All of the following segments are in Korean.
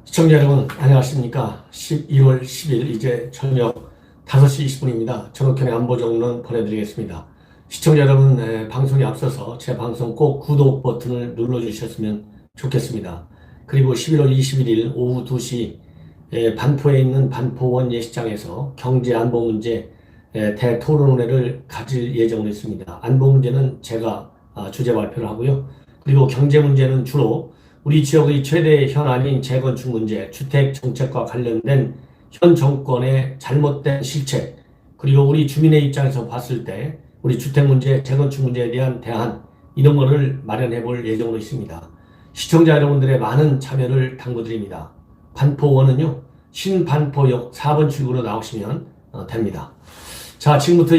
시청자 여러분 안녕하십니까. 12월 10일 이제 저녁 5시 20분입니다. 전옥현의 안보정론 보내드리겠습니다. 시청자 여러분 방송에 앞서서 제 방송 꼭 구독 버튼을 눌러주셨으면 좋겠습니다. 그리고 11월 21일 오후 2시 반포에 있는 반포원 예식장에서 경제 안보 문제 대토론회를 가질 예정으로 있습니다. 안보 문제는 제가 주제 발표를 하고요. 그리고 경제 문제는 주로 우리 지역의 최대 현안인 재건축 문제, 주택 정책과 관련된 현 정권의 잘못된 실책, 그리고 우리 주민의 입장에서 봤을 때 우리 주택 문제, 재건축 문제에 대한 대안, 이런 거를 마련해 볼 예정으로 있습니다. 시청자 여러분들의 많은 참여를 당부드립니다. 반포원은요, 신반포역 4번 출구로 나오시면 됩니다. 자, 지금부터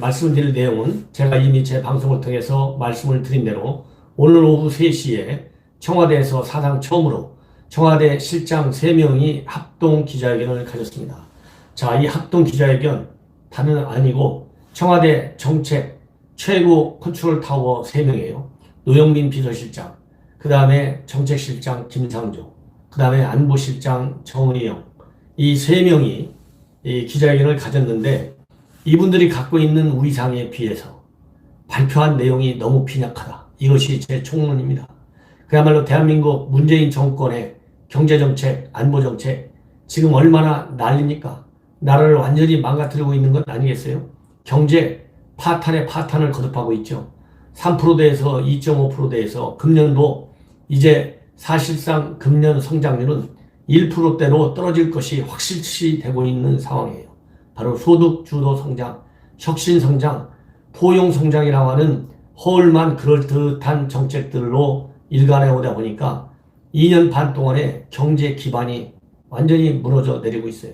말씀을 드릴 내용은 제가 이미 제 방송을 통해서 말씀을 드린 대로 오늘 오후 3시에 청와대에서 사상 처음으로 청와대 실장 3명이 합동 기자회견을 가졌습니다. 자, 이 합동 기자회견 다는 아니고 청와대 정책 최고 컨트롤 타워 3명이에요. 노영민 비서실장, 그 다음에 정책실장 김상조, 그 다음에 안보실장 정의영, 이 3명이 이 기자회견을 가졌는데 이분들이 갖고 있는 위상에 비해서 발표한 내용이 너무 빈약하다. 이것이 제 총론입니다. 그야말로 대한민국 문재인 정권의 경제정책, 안보정책 지금 얼마나 난립니까? 나라를 완전히 망가뜨리고 있는 것 아니겠어요? 경제 파탄에 파탄을 거듭하고 있죠. 3%대에서 2.5%대에서 금년도 이제 사실상 금년 성장률은 1%대로 떨어질 것이 확실시 되고 있는 상황이에요. 바로 소득 주도 성장, 혁신 성장, 포용 성장이라고 하는 허울만 그럴듯한 정책들로 일관해 오다 보니까 2년 반 동안에 경제 기반이 완전히 무너져 내리고 있어요.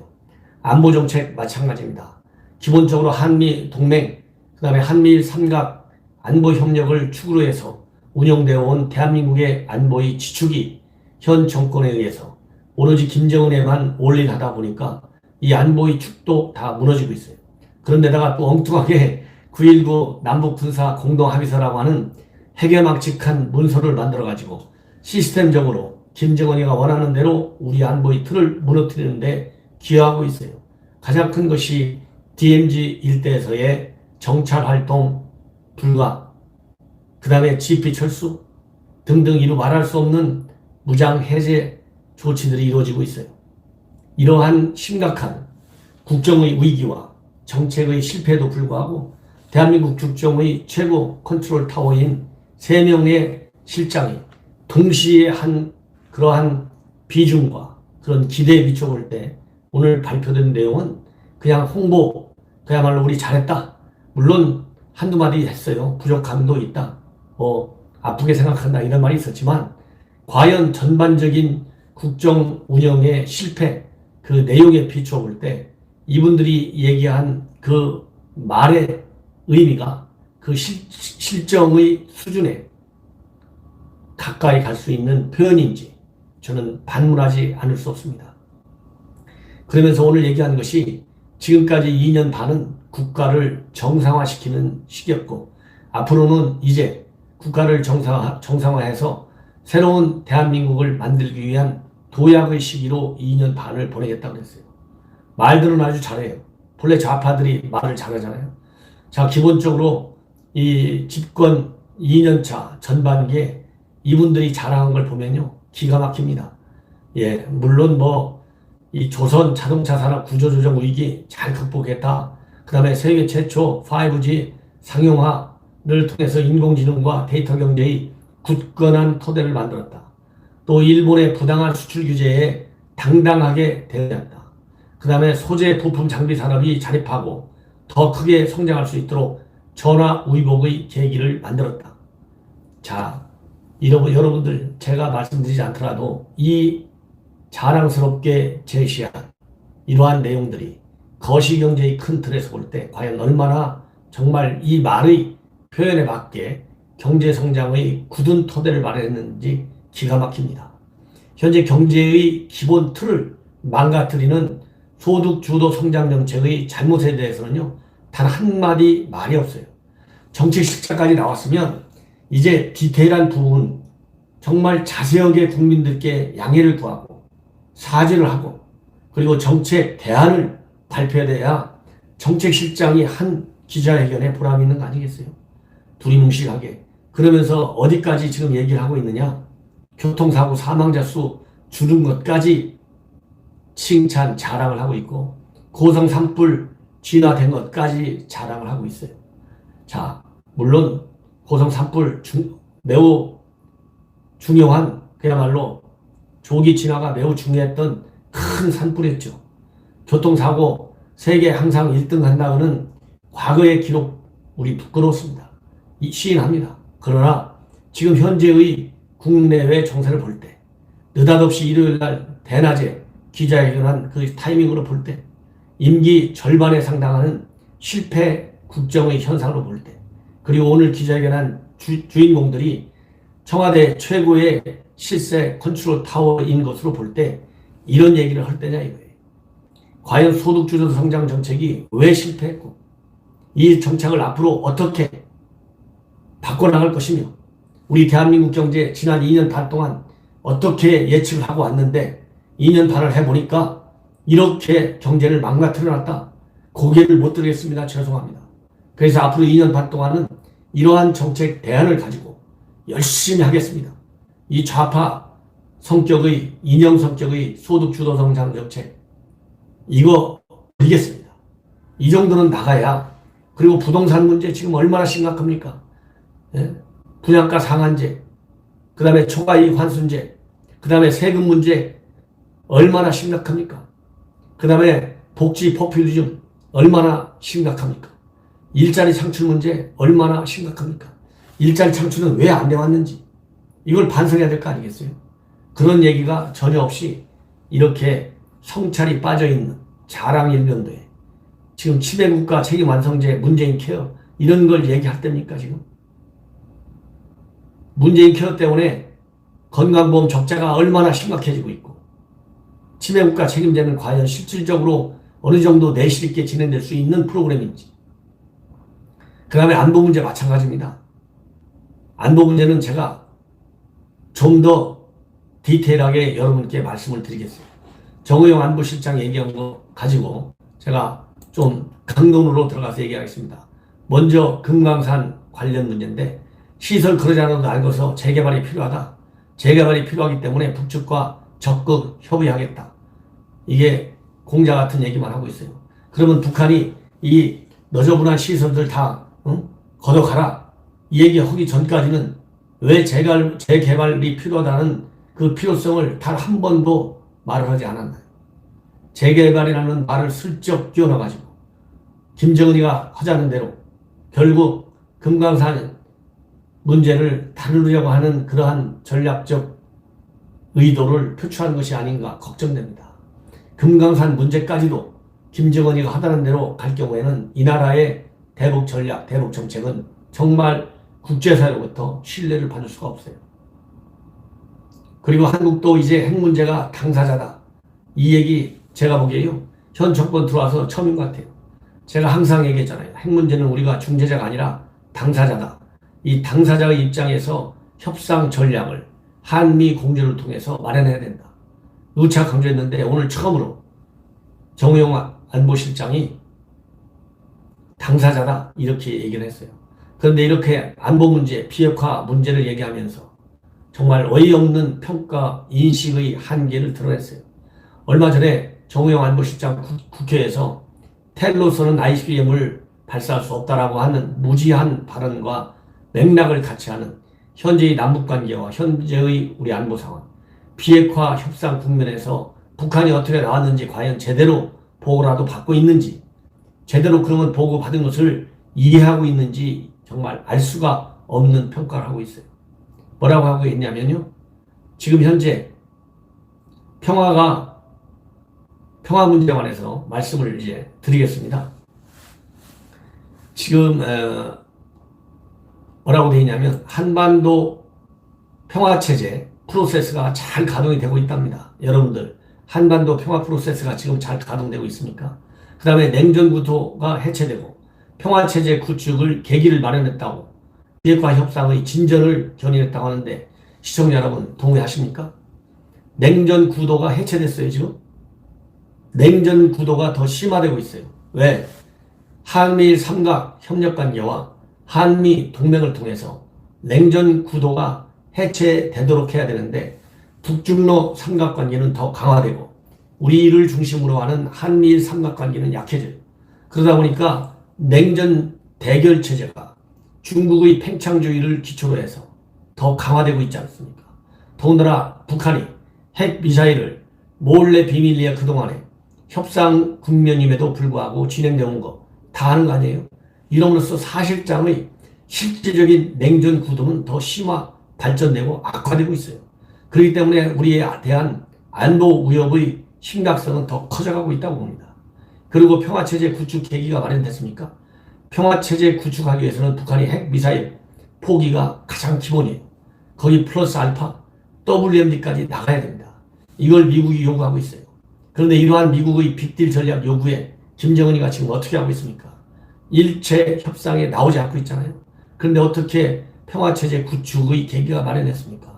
안보 정책 마찬가지입니다. 기본적으로 한미 동맹, 그 다음에 한미일 삼각 안보 협력을 축으로 해서 운영되어 온 대한민국의 안보의 지축이 현 정권에 의해서 오로지 김정은에만 올인하다 보니까 이 안보의 축도 다 무너지고 있어요. 그런데다가 또 엉뚱하게 9.19 남북군사 공동합의서라고 하는 해괴망측한 문서를 만들어가지고 시스템적으로 김정은이가 원하는 대로 우리 안보의 틀을 무너뜨리는데 기여하고 있어요. 가장 큰 것이 DMZ 일대에서의 정찰활동 불가, 그 다음에 GP 철수 등등 이루 말할 수 없는 무장 해제 조치들이 이루어지고 있어요. 이러한 심각한 국정의 위기와 정책의 실패에도 불구하고 대한민국 국정의 최고 컨트롤 타워인 3명의 실장이 동시에 한 그러한 비중과 그런 기대에 비춰볼 때 오늘 발표된 내용은 그냥 홍보, 그야말로 우리 잘했다. 물론 한두 마디 했어요. 부족함도 있다. 아프게 생각한다. 이런 말이 있었지만 과연 전반적인 국정 운영의 실패, 그 내용에 비춰볼 때 이분들이 얘기한 그 말의 의미가 그 실정의 수준에 가까이 갈 수 있는 표현인지 저는 반문하지 않을 수 없습니다. 그러면서 오늘 얘기한 것이 지금까지 2년 반은 국가를 정상화시키는 시기였고 앞으로는 이제 국가를 정상화해서 새로운 대한민국을 만들기 위한 도약의 시기로 2년 반을 보내겠다고 그랬어요. 말들은 아주 잘해요. 본래 좌파들이 말을 잘하잖아요. 자, 기본적으로 이 집권 2년차 전반기에 이분들이 자랑한 걸 보면요, 기가 막힙니다. 예, 물론 이 조선 자동차 산업 구조조정 위기 잘 극복했다. 그 다음에 세계 최초 5G 상용화를 통해서 인공지능과 데이터 경제의 굳건한 토대를 만들었다. 또 일본의 부당한 수출 규제에 당당하게 대응했다. 그 다음에 소재 부품 장비 산업이 자립하고 더 크게 성장할 수 있도록 전화위복의 계기를 만들었다. 자, 여러분들 제가 말씀드리지 않더라도 이 자랑스럽게 제시한 이러한 내용들이 거시경제의 큰 틀에서 볼 때 과연 얼마나 정말 이 말의 표현에 맞게 경제성장의 굳은 토대를 마련했는지 기가 막힙니다. 현재 경제의 기본 틀을 망가뜨리는 소득 주도 성장 정책의 잘못에 대해서는요, 단 한마디 말이 없어요. 정책 실자까지 나왔으면 이제 디테일한 부분 정말 자세하게 국민들께 양해를 구하고 사죄를 하고 그리고 정책 대안을 발표해야 정책실장이 한 기자회견에 보람이 있는 거 아니겠어요? 두리뭉실하게. 그러면서 어디까지 지금 얘기를 하고 있느냐? 교통사고 사망자 수 줄은 것까지 칭찬, 자랑을 하고 있고 고성 산불 진화된 것까지 자랑을 하고 있어요. 자, 물론 고성 산불 매우 중요한, 그야말로 조기 진화가 매우 중요했던 큰 산불이었죠. 교통사고 세계 항상 1등 한다는 과거의 기록 우리 부끄러웠습니다. 시인합니다. 그러나 지금 현재의 국내외 정세를 볼 때, 느닷없이 일요일날 대낮에 기자회견한 그 타이밍으로 볼 때, 임기 절반에 상당하는 실패 국정의 현상으로 볼 때, 그리고 오늘 기자회견한 주인공들이 청와대 최고의 실세 컨트롤 타워인 것으로 볼 때 이런 얘기를 할 때냐 이거예요. 과연 소득주도 성장 정책이 왜 실패했고 이 정책을 앞으로 어떻게 바꿔나갈 것이며 우리 대한민국 경제 지난 2년 반 동안 어떻게 예측을 하고 왔는데 2년 반을 해보니까 이렇게 경제를 망가뜨려놨다. 고개를 못 들겠습니다. 죄송합니다. 그래서 앞으로 2년 반 동안은 이러한 정책 대안을 가지고 열심히 하겠습니다. 이 좌파 성격의, 인형 성격의 소득주도 성장 정책, 이거 버리겠습니다. 이 정도는 나가야. 그리고 부동산 문제 지금 얼마나 심각합니까? 예? 분양가 상한제, 그 다음에 초과이익 환순제, 그 다음에 세금 문제 얼마나 심각합니까? 그 다음에 복지 포퓰리즘 얼마나 심각합니까? 일자리 창출 문제 얼마나 심각합니까? 일자리 창출은 왜 안 되었는지 이걸 반성해야 될 거 아니겠어요? 그런 얘기가 전혀 없이 이렇게 성찰이 빠져있는 자랑 일변도에 지금 치매국가 책임 완성제, 문재인 케어 이런 걸 얘기할 때입니까 지금? 문재인 케어 때문에 건강보험 적자가 얼마나 심각해지고 있고 치매국가 책임제는 과연 실질적으로 어느 정도 내실 있게 진행될 수 있는 프로그램인지. 그 다음에 안보 문제 마찬가지입니다. 안보 문제는 제가 좀 더 디테일하게 여러분께 말씀을 드리겠습니다. 정의용 안보실장 얘기한 거 가지고 제가 좀 강론으로 들어가서 얘기하겠습니다. 먼저 금강산 관련 문제인데 시설 그러지 않아도 알고서 재개발이 필요하다. 재개발이 필요하기 때문에 북측과 적극 협의하겠다. 이게 공자 같은 얘기만 하고 있어요. 그러면 북한이 이 너저분한 시설들 다 걷어가라. 이 얘기 하기 전까지는 왜 재개발이 필요하다는 그 필요성을 단 한 번도 말을 하지 않았나요? 재개발이라는 말을 슬쩍 끼워넣어가지고 김정은이가 하자는 대로 결국 금강산 문제를 다루려고 하는 그러한 전략적 의도를 표출한 것이 아닌가 걱정됩니다. 금강산 문제까지도 김정은이가 하자는 대로 갈 경우에는 이 나라의 대북 전략, 대북 정책은 정말 국제사회로부터 신뢰를 받을 수가 없어요. 그리고 한국도 이제 핵 문제가 당사자다. 이 얘기 제가 보기에요. 현 정권 들어와서 처음인 것 같아요. 제가 항상 얘기했잖아요. 핵 문제는 우리가 중재자가 아니라 당사자다. 이 당사자의 입장에서 협상 전략을 한미 공조를 통해서 마련해야 된다. 누차 강조했는데 오늘 처음으로 정의용 안보실장이 당사자다 이렇게 얘기를 했어요. 그런데 이렇게 안보 문제, 비핵화 문제를 얘기하면서 정말 어이없는 평가 인식의 한계를 드러냈어요. 얼마 전에 정의용 안보실장 국회에서 텔로서는 ICBM을 발사할 수 없다라고 하는 무지한 발언과 맥락을 같이 하는 현재의 남북관계와 현재의 우리 안보 상황, 비핵화 협상 국면에서 북한이 어떻게 나왔는지 과연 제대로 보고라도 받고 있는지, 제대로 그러면 보고 받은 것을 이해하고 있는지 정말 알 수가 없는 평가를 하고 있어요. 뭐라고 하고 있냐면요. 지금 현재 평화 문제에 관해서 말씀을 이제 드리겠습니다. 지금 뭐라고 되어 있냐면 한반도 평화체제 프로세스가 잘 가동이 되고 있답니다. 여러분들 한반도 평화 프로세스가 지금 잘 가동되고 있습니까? 그 다음에 냉전 구도가 해체되고 평화체제 구축을 계기를 마련했다고 비핵화 협상의 진전을 견인했다고 하는데 시청자 여러분 동의하십니까? 냉전 구도가 해체됐어요 지금? 냉전 구도가 더 심화되고 있어요. 왜? 한미일 삼각 협력관계와 한미 동맹을 통해서 냉전 구도가 해체되도록 해야 되는데 북중로 삼각관계는 더 강화되고 우리를 중심으로 하는 한미일 삼각관계는 약해져요. 그러다 보니까 냉전 대결 체제가 중국의 팽창주의를 기초로 해서 더 강화되고 있지 않습니까? 더군다나 북한이 핵 미사일을 몰래 비밀리에 그동안에 협상 국면임에도 불구하고 진행되어 온 거 다 아는 거 아니에요? 이로써 사실상의 실질적인 냉전 구도는 더 심화, 발전되고 악화되고 있어요. 그렇기 때문에 우리에 대한 안보 위협의 심각성은 더 커져가고 있다고 봅니다. 그리고 평화체제 구축 계기가 마련됐습니까? 평화체제 구축하기 위해서는 북한이 핵미사일 포기가 가장 기본이에요. 거기 플러스 알파, WMD까지 나가야 됩니다. 이걸 미국이 요구하고 있어요. 그런데 이러한 미국의 빅딜 전략 요구에 김정은이가 지금 어떻게 하고 있습니까? 일체 협상에 나오지 않고 있잖아요. 그런데 어떻게 평화체제 구축의 계기가 마련했습니까?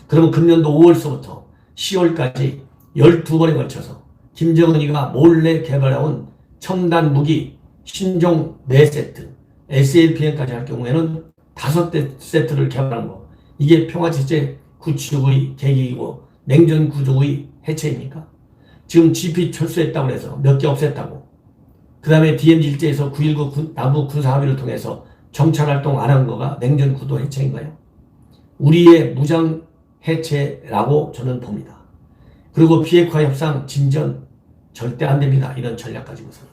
그러면 금년도 5월서부터 10월까지 12번에 걸쳐서 김정은이가 몰래 개발해온 첨단 무기 신종 4세트, SLBM까지 할 경우에는 5세트를 개발한 거. 이게 평화체제 구축의 계기이고 냉전 구조의 해체입니까? 지금 GP 철수했다고 해서 몇 개 없앴다고. 그 다음에 DMZ 일제에서 9.19 남북 군사합의를 통해서 정찰활동 안 한 거가 냉전 구도 해체인가요? 우리의 무장 해체라고 저는 봅니다. 그리고 비핵화 협상 진전 절대 안 됩니다. 이런 전략 가지고서는.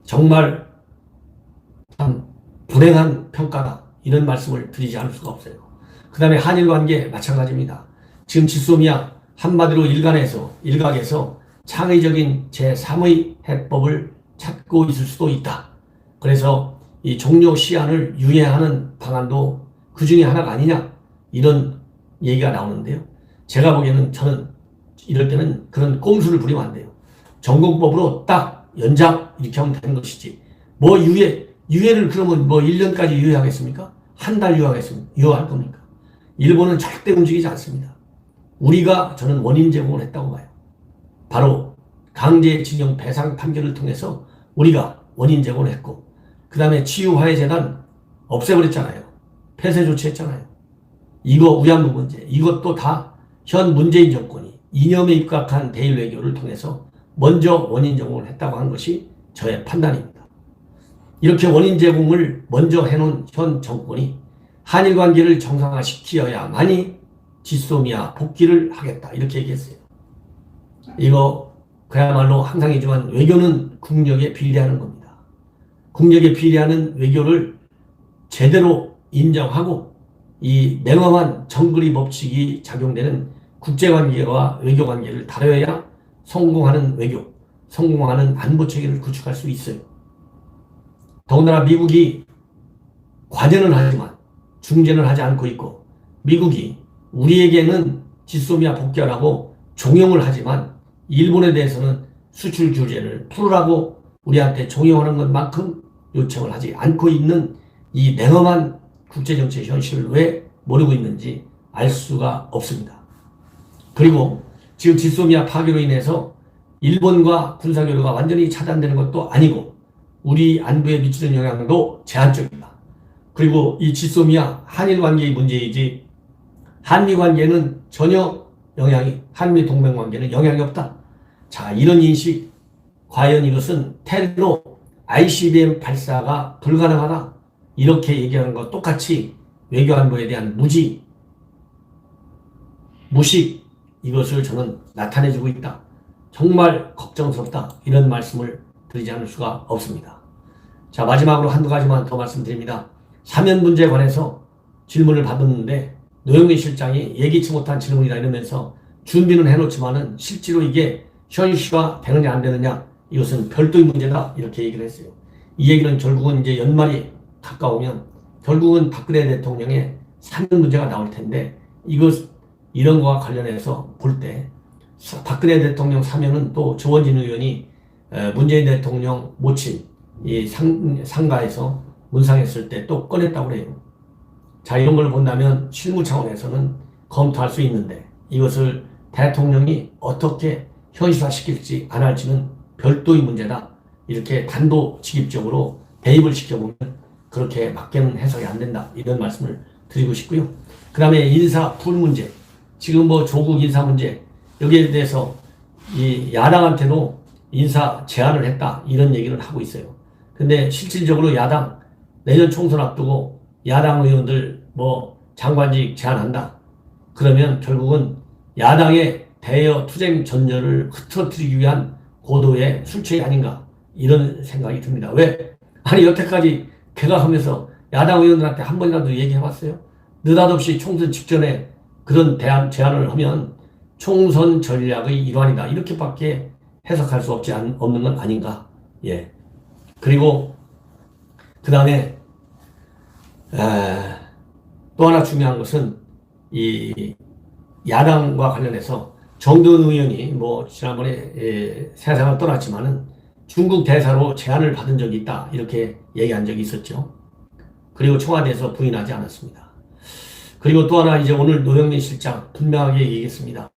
정말 참 불행한 평가다. 이런 말씀을 드리지 않을 수가 없어요. 그 다음에 한일 관계 마찬가지입니다. 지금 지소미아 한마디로 일각에서 창의적인 제3의 해법을 찾고 있을 수도 있다. 그래서 이 종료 시한을 유예하는 방안도 그 중에 하나가 아니냐 이런 얘기가 나오는데요. 제가 보기에는 저는 이럴 때는 그런 꼼수를 부리면 안 돼요. 전공법으로 딱 연장 이렇게 하면 되는 것이지. 뭐 유예를 그러면 뭐 1년까지 유예하겠습니까? 한 달 유예할 겁니까? 일본은 절대 움직이지 않습니다. 우리가 저는 원인 제공을 했다고 봐요. 바로 강제징용 배상 판결을 통해서 우리가 원인 제공을 했고 그 다음에 치유화해재단 없애버렸잖아요. 폐쇄 조치했잖아요. 이거 위안부 문제 이것도 다 현 문재인 정권이 이념에 입각한 대일 외교를 통해서 먼저 원인 제공을 했다고 하는 것이 저의 판단입니다. 이렇게 원인 제공을 먼저 해놓은 현 정권이 한일 관계를 정상화시키어야만이 지소미아 복귀를 하겠다 이렇게 얘기했어요. 이거 그야말로 항상 얘기지만 외교는 국력에 비례하는 겁니다. 국력에 비례하는 외교를 제대로 인정하고 이 냉엄한 정글이 법칙이 작용되는 국제관계와 외교관계를 다뤄야 성공하는 외교, 성공하는 안보체계를 구축할 수 있어요. 더군다나 미국이 관여는 하지만 중재는 하지 않고 있고 미국이 우리에게는 지소미아 복귀하라고 종용을 하지만 일본에 대해서는 수출 규제를 풀으라고 우리한테 종용하는 것만큼 요청을 하지 않고 있는 이 냉엄한 국제정치 현실을 왜 모르고 있는지 알 수가 없습니다. 그리고 지금 지소미아 파괴로 인해서 일본과 군사교류가 완전히 차단되는 것도 아니고 우리 안보에 미치는 영향도 제한적이다. 그리고 이 지소미아 한일 관계의 문제이지 한미 관계는 전혀 한미 동맹 관계는 영향이 없다. 자, 이런 인식, 과연 이것은 테러, ICBM 발사가 불가능하다. 이렇게 얘기하는 것 똑같이 외교 안보에 대한 무식, 이것을 저는 나타내주고 있다. 정말 걱정스럽다. 이런 말씀을 드리지 않을 수가 없습니다. 자, 마지막으로 한두 가지만 더 말씀드립니다. 사면 문제에 관해서 질문을 받았는데 노영민 실장이 예기치 못한 질문이라 이러면서 준비는 해놓지만은 실제로 이게 현실화 되느냐 안 되느냐 이것은 별도의 문제다 이렇게 얘기를 했어요. 이 얘기는 결국은 이제 연말이 가까우면 결국은 박근혜 대통령의 사면 문제가 나올 텐데 이런 거와 관련해서 볼 때 박근혜 대통령 사면은 또 조원진 의원이 문재인 대통령 모친 이 상가에서 문상했을 때 또 꺼냈다고 그래요. 자, 이런 걸 본다면 실무 차원에서는 검토할 수 있는데 이것을 대통령이 어떻게 현실화시킬지 안 할지는 별도의 문제다. 이렇게 단도직입적으로 대입을 시켜보면 그렇게 맞게는 해석이 안 된다. 이런 말씀을 드리고 싶고요. 그 다음에 인사 풀 문제. 지금 뭐 조국 인사 문제. 여기에 대해서 이 야당한테도 인사 제안을 했다. 이런 얘기를 하고 있어요. 근데 실질적으로 야당 내년 총선 앞두고 야당 의원들 뭐 장관직 제안한다. 그러면 결국은 야당의 대여 투쟁 전열을 흐트러뜨리기 위한 고도의 술책이 아닌가 이런 생각이 듭니다. 왜? 아니 여태까지 개각하면서 야당 의원들한테 한 번이라도 얘기해봤어요? 느닷없이 총선 직전에 그런 제안을 하면 총선 전략의 일환이다. 이렇게밖에 해석할 수 없는 건 아닌가. 예. 그리고 그 다음에 또 하나 중요한 것은 이 야당과 관련해서 정두원 의원이 뭐 지난번에 세상을 떠났지만은 중국 대사로 제안을 받은 적이 있다. 이렇게 얘기한 적이 있었죠. 그리고 청와대에서 부인하지 않았습니다. 그리고 또 하나 이제 오늘 노영민 실장 분명하게 얘기했습니다.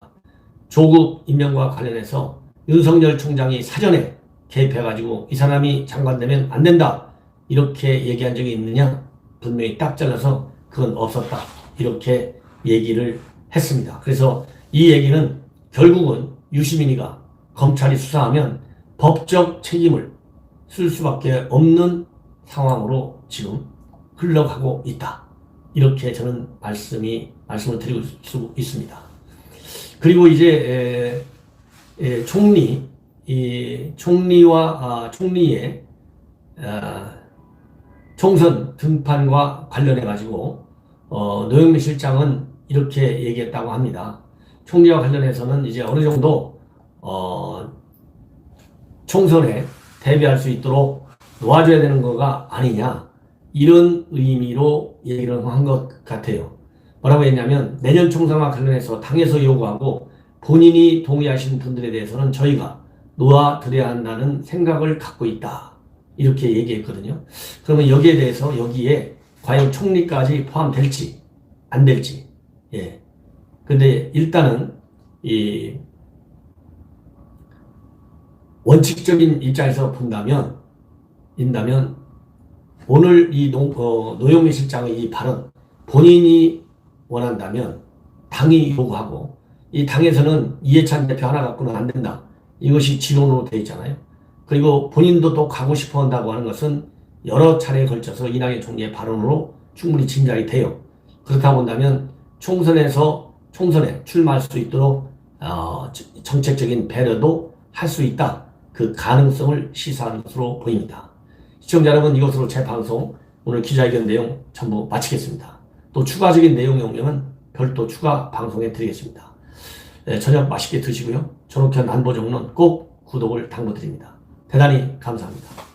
조국 임명과 관련해서 윤석열 총장이 사전에 개입해가지고 이 사람이 장관 되면 안 된다. 이렇게 얘기한 적이 있느냐? 분명히 딱 잘라서 그건 없었다. 이렇게 얘기를 했습니다. 그래서 이 얘기는 결국은 유시민이가 검찰이 수사하면 법적 책임을 쓸 수밖에 없는 상황으로 지금 흘러가고 있다. 이렇게 저는 말씀을 드리고 있습니다. 그리고 이제 총리와 총리의 총선 등판과 관련해 가지고 노영민 실장은 이렇게 얘기했다고 합니다. 총리와 관련해서는 이제 어느 정도 총선에 대비할 수 있도록 놓아줘야 되는 거가 아니냐 이런 의미로 얘기를 한 것 같아요. 뭐라고 했냐면 내년 총선과 관련해서 당에서 요구하고 본인이 동의하신 분들에 대해서는 저희가 놓아드려야 한다는 생각을 갖고 있다. 이렇게 얘기했거든요. 그러면 여기에 대해서 여기에 과연 총리까지 포함될지 안 될지. 예. 근데 일단은 이 원칙적인 입장에서 본다면 오늘 이 노영민 실장의 이 발언 본인이 원한다면 당이 요구하고 이 당에서는 이해찬 대표 하나 갖고는 안 된다. 이것이 지론으로 되어 있잖아요. 그리고 본인도 또 가고 싶어 한다고 하는 것은 여러 차례에 걸쳐서 이낙연 총리의 발언으로 충분히 짐작이 돼요. 그렇다 본다면 총선에 출마할 수 있도록 정책적인 배려도 할 수 있다. 그 가능성을 시사하는 것으로 보입니다. 시청자 여러분, 이것으로 제 방송 오늘 기자회견 내용 전부 마치겠습니다. 또 추가적인 내용이 오면 별도 추가 방송해 드리겠습니다. 저녁 맛있게 드시고요. 저녁현 안보정론 꼭 구독을 당부드립니다. 대단히 감사합니다.